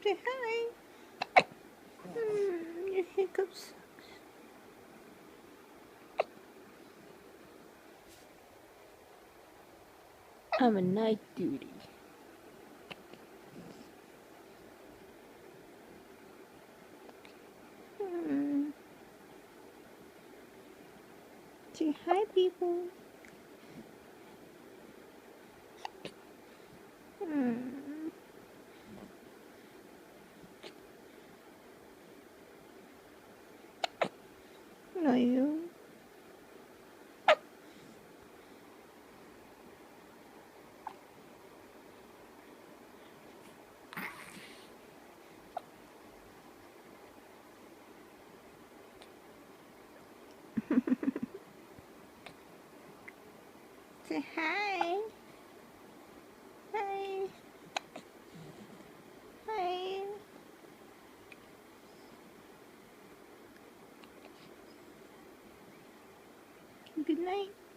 Say hi. Your hiccups. I'm a night duty. Say hi, people. No, you. Say hi. Hi. Hi. Good night.